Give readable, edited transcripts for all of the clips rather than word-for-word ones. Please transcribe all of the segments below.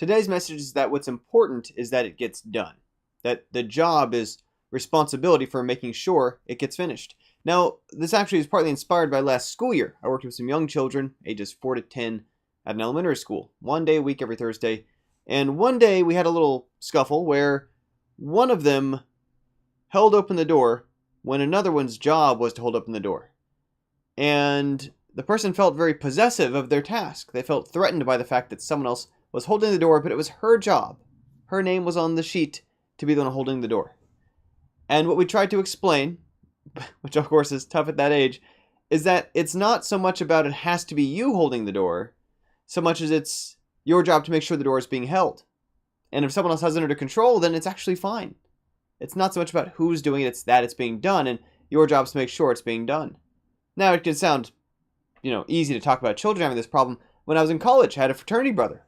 Today's message is that what's important is that it gets done. That the job is responsibility for making sure it gets finished. Now, this actually is partly inspired by last school year. I worked with some young children, ages 4 to 10, at an elementary school, 1 day a week every Thursday. And one day we had a little scuffle where one of them held open the door when another one's job was to hold open the door. And the person felt very possessive of their task. They felt threatened by the fact that someone else was holding the door, but it was her job. Her name was on the sheet to be the one holding the door. And what we tried to explain, which of course is tough at that age, is that it's not so much about it has to be you holding the door, so much as it's your job to make sure the door is being held. And if someone else has it under control, then it's actually fine. It's not so much about who's doing it, it's that it's being done, and your job is to make sure it's being done. Now, it can sound, easy to talk about children having this problem. When I was in college, I had a fraternity brother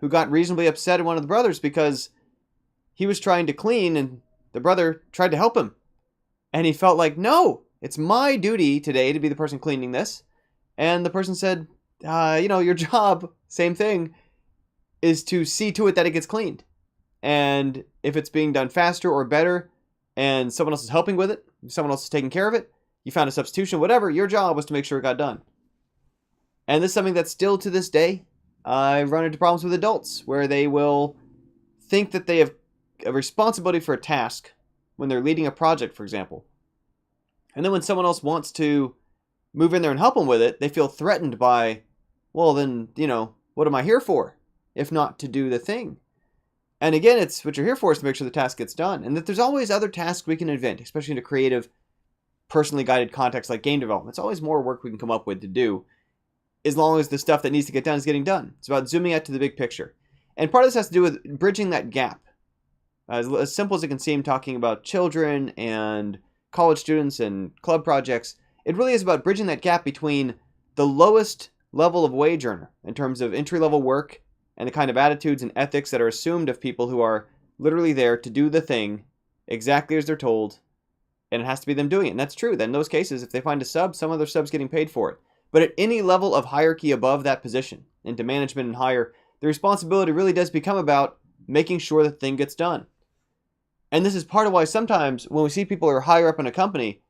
who got reasonably upset at one of the brothers because he was trying to clean and the brother tried to help him. And he felt like, no, it's my duty today to be the person cleaning this. And the person said, your job, same thing, is to see to it that it gets cleaned. And if it's being done faster or better and someone else is helping with it, someone else is taking care of it, you found a substitution, whatever, your job was to make sure it got done. And this is something that still to this day, I run into problems with adults where they will think that they have a responsibility for a task when they're leading a project, for example. And then when someone else wants to move in there and help them with it, they feel threatened by, well, then, what am I here for if not to do the thing? And again, it's what you're here for is to make sure the task gets done. And that there's always other tasks we can invent, especially in a creative, personally guided context like game development. It's always more work we can come up with to do, as long as the stuff that needs to get done is getting done. It's about zooming out to the big picture. And part of this has to do with bridging that gap. As simple as it can seem, talking about children and college students and club projects, it really is about bridging that gap between the lowest level of wage earner in terms of entry-level work and the kind of attitudes and ethics that are assumed of people who are literally there to do the thing exactly as they're told, and it has to be them doing it. And that's true. Then in those cases, if they find a sub, some other sub's getting paid for it. But at any level of hierarchy above that position, into management and higher, the responsibility really does become about making sure the thing gets done. And this is part of why sometimes when we see people who are higher up in a company,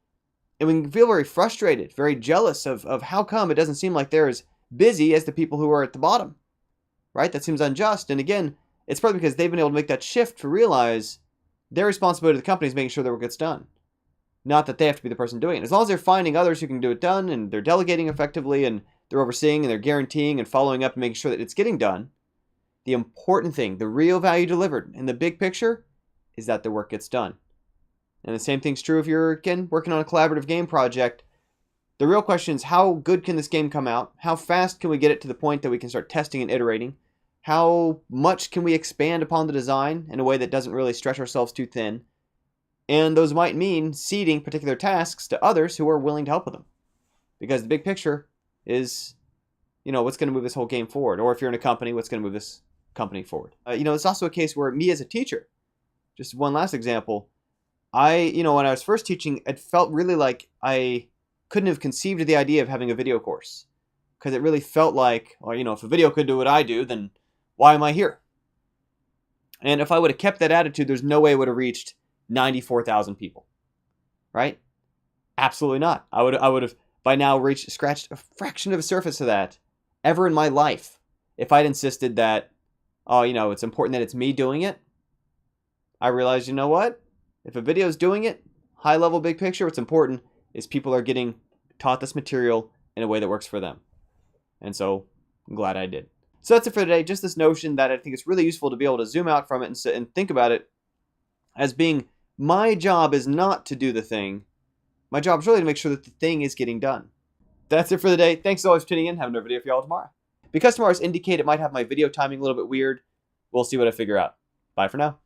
and we can feel very frustrated, very jealous of how come it doesn't seem like they're as busy as the people who are at the bottom, right? That seems unjust. And again, it's probably because they've been able to make that shift to realize their responsibility to the company is making sure the work gets done. Not that they have to be the person doing it. As long as they're finding others who can do it done and they're delegating effectively and they're overseeing and they're guaranteeing and following up and making sure that it's getting done, the important thing, the real value delivered in the big picture is that the work gets done. And the same thing's true if you're, again, working on a collaborative game project. The real question is, how good can this game come out? How fast can we get it to the point that we can start testing and iterating? How much can we expand upon the design in a way that doesn't really stretch ourselves too thin? And those might mean ceding particular tasks to others who are willing to help with them. Because the big picture is, what's going to move this whole game forward? Or if you're in a company, what's going to move this company forward? It's also a case where me as a teacher, just one last example, when I was first teaching, it felt really like I couldn't have conceived of the idea of having a video course. Because it really felt like, if a video could do what I do, then why am I here? And if I would have kept that attitude, there's no way it would have reached 94,000 people, right? Absolutely not. I would have by now scratched a fraction of the surface of that ever in my life if I'd insisted that, it's important that it's me doing it. I realized, what? If a video is doing it, high level, big picture, what's important is people are getting taught this material in a way that works for them. And so I'm glad I did. So that's it for today. Just this notion that I think it's really useful to be able to zoom out from it and think about it as being, my job is not to do the thing. My job is really to make sure that the thing is getting done. That's it for the day. Thanks as always for tuning in. Have another video for y'all tomorrow. Because tomorrow's indicate it might have my video timing a little bit weird. We'll see what I figure out. Bye for now.